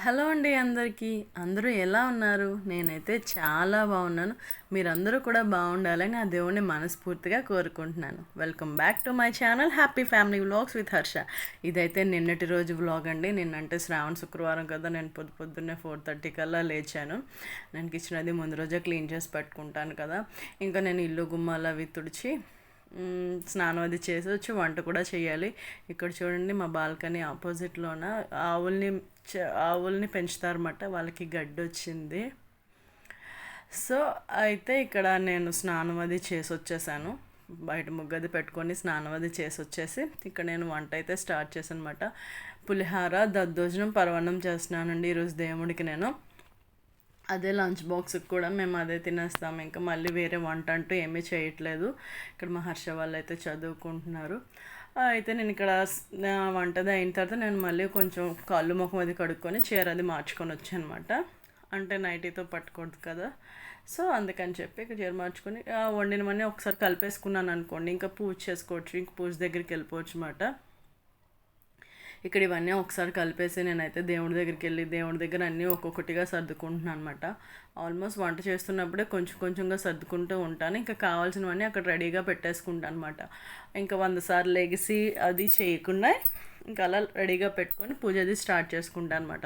Hello అండి అందరికీ. అందరూ ఎలా ఉన్నారు? నేనైతే చాలా బాగున్నాను. మీరందరూ కూడా బాగుండాలని ఆ దేవుడిని మనస్ఫూర్తిగా కోరుకుంటున్నాను. Welcome back to my channel happy family vlogs with Harsha. ఇదైతే నిన్నటి రోజు వ్లాగ్ అండి. నిన్నంటే శ్రావణ శుక్రవారం కదా, నేను పొద్దున్నే 4:30 కల్లా లేచాను. నేను కిచెన్ అది ముందు రోజే క్లీన్ చేసి పెట్టుకుంటాను కదా. ఇంకా నేను ఇల్లు గుమ్మాలు అవి తుడిచి స్నానం అది చేసి వచ్చి వంట కూడా చేయాలి. ఇక్కడ చూడండి, మా బాల్కనీ ఆపోజిట్లోన ఆవుల్ని ఆవుల్ని పెంచుతారన్నమాట. వాళ్ళకి గడ్డి వచ్చింది. సో అయితే ఇక్కడ నేను స్నానం అది చేసి వచ్చేసాను. బయట ముగ్గది పెట్టుకొని స్నానం అది చేసి వచ్చేసి ఇక్కడ నేను వంట అయితే స్టార్ట్ చేశాను అనమాట. పులిహార, దద్దోజనం, పరవన్నం చేస్తున్నానండి ఈరోజు దేవుడికి. నేను అదే లంచ్ బాక్స్కి కూడా మేము అదే తినేస్తాము. ఇంకా మళ్ళీ వేరే వంట అంటూ ఏమీ చేయట్లేదు. ఇక్కడ మా హర్ష వాళ్ళు అయితే చదువుకుంటున్నారు. అయితే నేను ఇక్కడ వంటది అయిన తర్వాత నేను మళ్ళీ కొంచెం కాళ్ళు ముఖం అది కడుక్కొని చీర అది మార్చుకొని వచ్చాను అనమాట. అంటే నైటీతో పట్టుకూడదు కదా, సో అందుకని చెప్పి ఇక చీర మార్చుకొని వండినవన్నీ ఒకసారి కలిపేసుకున్నాను అనుకోండి, ఇంకా పూజ చేసుకోవచ్చు, ఇంక పూజ దగ్గరికి వెళ్ళిపోవచ్చు అన్నమాట. ఇక్కడ ఇవన్నీ ఒకసారి కలిపేసి నేనైతే దేవుడి దగ్గరికి వెళ్ళి దేవుడి దగ్గర అన్నీ ఒక్కొక్కటిగా సర్దుకుంటున్నాను అనమాట. ఆల్మోస్ట్ వంట చేస్తున్నప్పుడే కొంచెం కొంచెంగా సర్దుకుంటూ ఉంటాను. ఇంకా కావాల్సినవన్నీ అక్కడ రెడీగా పెట్టేసుకుంటాను అనమాట. ఇంకా 100 సార్లు లెగిసి అది చేయకుండా ఇంకా అలా రెడీగా పెట్టుకొని పూజ అది స్టార్ట్ చేసుకుంటాను అనమాట.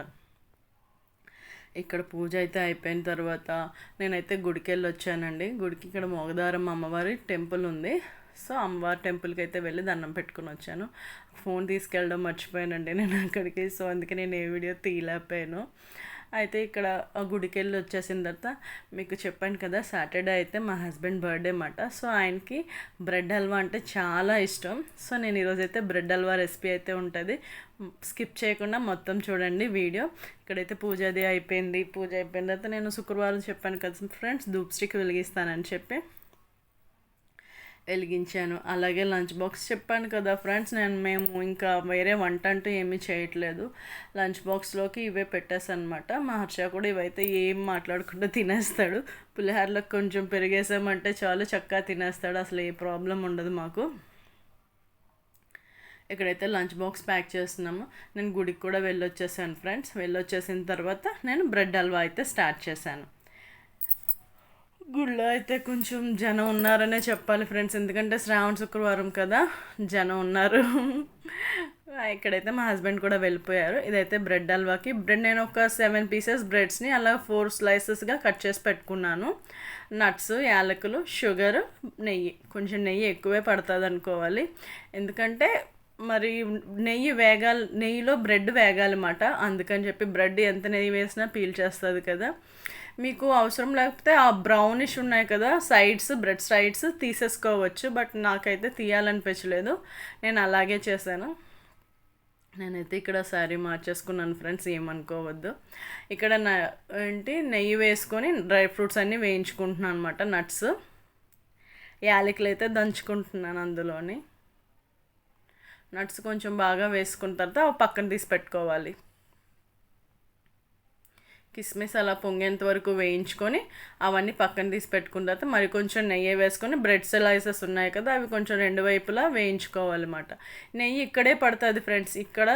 ఇక్కడ పూజ అయితే అయిపోయిన తర్వాత నేనైతే గుడికి వెళ్ళి వచ్చానండి. గుడికి ఇక్కడ మోగదారం అమ్మవారి టెంపుల్ ఉంది. సో అమ్మవారి టెంపుల్కి అయితే వెళ్ళి దండం పెట్టుకుని వచ్చాను. ఫోన్ తీసుకెళ్ళడం మర్చిపోయానండి నేను అక్కడికి. సో అందుకే నేను ఏ వీడియో తీయలేకపోయాను. అయితే ఇక్కడ ఆ గుడికి వెళ్ళి వచ్చేసిన తర్వాత మీకు చెప్పాను కదా, సాటర్డే అయితే మా హస్బెండ్ బర్త్డే అన్నమాట. సో ఆయనకి బ్రెడ్ హల్వా అంటే చాలా ఇష్టం. సో నేను ఈరోజైతే బ్రెడ్ హల్వా రెసిపీ అయితే ఉంటుంది, స్కిప్ చేయకుండా మొత్తం చూడండి వీడియో. ఇక్కడైతే పూజ అది అయిపోయింది. పూజ అయిపోయిన తర్వాత నేను శుక్రవారం చెప్పాను కదా ఫ్రెండ్స్, ధూప్ స్టిక్ వెలిగిస్తానని చెప్పి వెలిగించాను. అలాగే లంచ్ బాక్స్ చెప్పాను కదా ఫ్రెండ్స్, మేము ఇంకా వేరే వంట అంటూ ఏమీ చేయట్లేదు. లంచ్ బాక్స్లోకి ఇవే పెట్టేసాను అనమాట. మా హర్ష కూడా ఇవైతే ఏం మాట్లాడకుండా తినేస్తాడు. పులిహోరలో కొంచెం పెరిగేసామంటే చాలు, చక్కగా తినేస్తాడు. అసలు ఏ ప్రాబ్లం ఉండదు మాకు. ఇక్కడైతే లంచ్ బాక్స్ ప్యాక్ చేస్తున్నాము. నేను గుడికి కూడా వెళ్ళొచ్చేసాను ఫ్రెండ్స్. వెళ్ళొచ్చేసిన తర్వాత నేను బ్రెడ్ హల్వా అయితే స్టార్ట్ చేశాను. గుళ్ళో అయితే కొంచెం జనం ఉన్నారనే చెప్పాలి ఫ్రెండ్స్, ఎందుకంటే శ్రావణ శుక్రవారం కదా, జనం ఉన్నారు. ఇక్కడైతే మా హస్బెండ్ కూడా వెళ్ళిపోయారు. ఇదైతే బ్రెడ్ హల్వాకి నేను ఒక 7 పీసెస్ బ్రెడ్స్ని అలా 4 స్లైసెస్గా కట్ చేసి పెట్టుకున్నాను. నట్స్, యాలకులు, షుగర్, నెయ్యి. కొంచెం నెయ్యి ఎక్కువే పడుతుంది అనుకోవాలి, ఎందుకంటే మరి నెయ్యిలో బ్రెడ్ వేగాలన్నమాట. అందుకని చెప్పి బ్రెడ్ ఎంత నెయ్యి వేసినా పీల్ చేస్తుంది కదా. మీకు అవసరం లేకపోతే ఆ బ్రౌనిష్ ఉన్నాయి కదా సైడ్స్, బ్రెడ్ సైడ్స్ తీసేసుకోవచ్చు, బట్ నాకైతే తీయాలనిపించలేదు, నేను అలాగే చేశాను. నేనైతే ఇక్కడ శారీ మార్చేసుకున్నాను ఫ్రెండ్స్, ఏమనుకోవద్దు. ఇక్కడ నెయ్యి వేసుకొని డ్రై ఫ్రూట్స్ అన్నీ వేయించుకుంటున్నాను అనమాట. నట్స్, యాలకులు అయితే దంచుకుంటున్నాను అందులోని. నట్స్ కొంచెం బాగా వేసుకున్న తర్వాత పక్కన తీసి పెట్టుకోవాలి. కిస్మిస్ అలా పొంగేంత వరకు వేయించుకొని అవన్నీ పక్కన తీసి పెట్టుకున్న తర్వాత మరి కొంచెం నెయ్యి వేసుకొని బ్రెడ్ స్లైసెస్ ఉన్నాయి కదా, అవి కొంచెం 2 వైపులా వేయించుకోవాలన్నమాట. నెయ్యి ఇక్కడే పడుతుంది ఫ్రెండ్స్, ఇక్కడ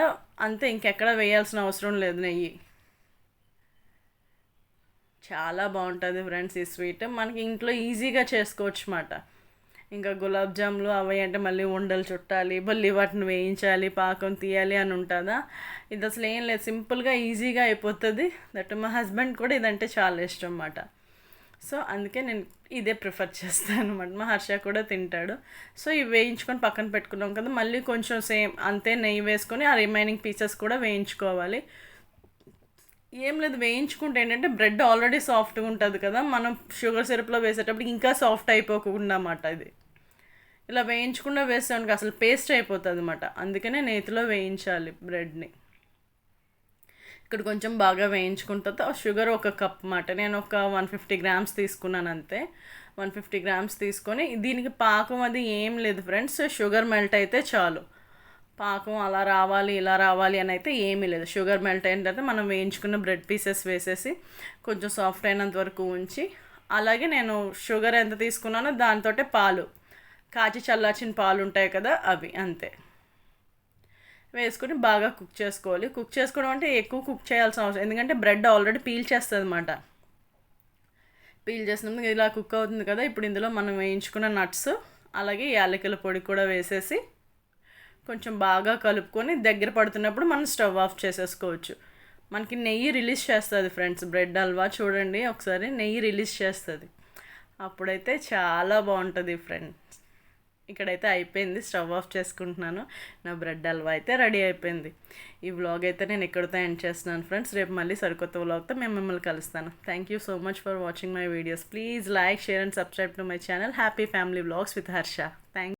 అంతే, ఇంకెక్కడ వేయాల్సిన అవసరం లేదు. నెయ్యి చాలా బాగుంటుంది ఫ్రెండ్స్. ఈ స్వీట్ మనకి ఇంట్లో ఈజీగా చేసుకోవచ్చు అన్నమాట. ఇంకా గులాబ్ జాములు అవి అంటే మళ్ళీ ఉండలు చుట్టాలి, మళ్ళీ వాటిని వేయించాలి, పాకం తీయాలి అని ఉంటుందా. ఇది అసలు ఏం లేదు, సింపుల్గా ఈజీగా అయిపోతుంది. దట్ మా హస్బెండ్ కూడా ఇదంటే చాలా ఇష్టం అన్నమాట. సో అందుకే నేను ఇదే ప్రిఫర్ చేస్తాను అనమాట. మా హర్ష కూడా తింటాడు. సో ఇవి వేయించుకొని పక్కన పెట్టుకున్నాం కదా, మళ్ళీ కొంచెం సేమ్ అంతే నెయ్యి వేసుకొని ఆ రిమైనింగ్ పీసెస్ కూడా వేయించుకోవాలి. ఏం లేదు, వేయించుకుంటే ఏంటంటే బ్రెడ్ ఆల్రెడీ సాఫ్ట్గా ఉంటుంది కదా, మనం షుగర్ సిరప్లో వేసేటప్పుడు ఇంకా సాఫ్ట్ అయిపోకుండా అన్నమాట. ఇది ఇలా వేయించకుండా వేస్తానికి అసలు పేస్ట్ అయిపోతుంది అన్నమాట. అందుకనే నేతిలో వేయించాలి బ్రెడ్ని. ఇక్కడ కొంచెం బాగా వేయించుకున్న తర్వాత షుగర్ 1 కప్ అన్నమాట. నేను ఒక 150 గ్రామ్స్ తీసుకున్నాను అంతే. 150 గ్రామ్స్ తీసుకొని దీనికి పాకం అది ఏం లేదు ఫ్రెండ్స్, షుగర్ మెల్ట్ అయితే చాలు. పాకం అలా రావాలి ఇలా రావాలి అని అయితే ఏమీ లేదు. షుగర్ మెల్ట్ అయిన తర్వాత మనం వేయించుకున్న బ్రెడ్ పీసెస్ వేసేసి కొంచెం సాఫ్ట్ అయినంత వరకు ఉంచి, అలాగే నేను షుగర్ ఎంత తీసుకున్నానో దాంతో పాలు, కాచి చల్లార్చిన పాలు ఉంటాయి కదా, అవి అంతే వేసుకుని బాగా కుక్ చేసుకోవాలి. కుక్ చేసుకోవడం అంటే ఎక్కువ కుక్ చేయాల్సిన అవసరం, ఎందుకంటే బ్రెడ్ ఆల్రెడీ పీల్ చేస్తుంది అన్నమాట. పీల్ చేసినందుకు ఇలా కుక్ అవుతుంది కదా. ఇప్పుడు ఇందులో మనం వేయించుకున్న నట్స్ అలాగే యాలకుల పొడి కూడా వేసేసి కొంచెం బాగా కలుపుకొని దగ్గర పడుతున్నప్పుడు మనం స్టవ్ ఆఫ్ చేసేసుకోవచ్చు. మనకి నెయ్యి రిలీజ్ చేస్తుంది ఫ్రెండ్స్, బ్రెడ్ హల్వా చూడండి ఒకసారి నెయ్యి రిలీజ్ చేస్తుంది, అప్పుడైతే చాలా బాగుంటుంది ఫ్రెండ్స్. ఇక్కడైతే అయిపోయింది, స్టవ్ ఆఫ్ చేసుకుంటున్నాను. నా బ్రెడ్ హల్వా అయితే రెడీ అయిపోయింది. ఈ వ్లాగ్ అయితే నేను ఇక్కడితో ఎండ్ చేస్తున్నాను ఫ్రెండ్స్. రేపు మళ్ళీ సరికొత్త వ్లాగ్తో మేము మిమ్మల్ని కలుస్తాను. Thank you so much for watching my videos. Please like, share and subscribe to my channel happy family vlogs with Harsha. Thank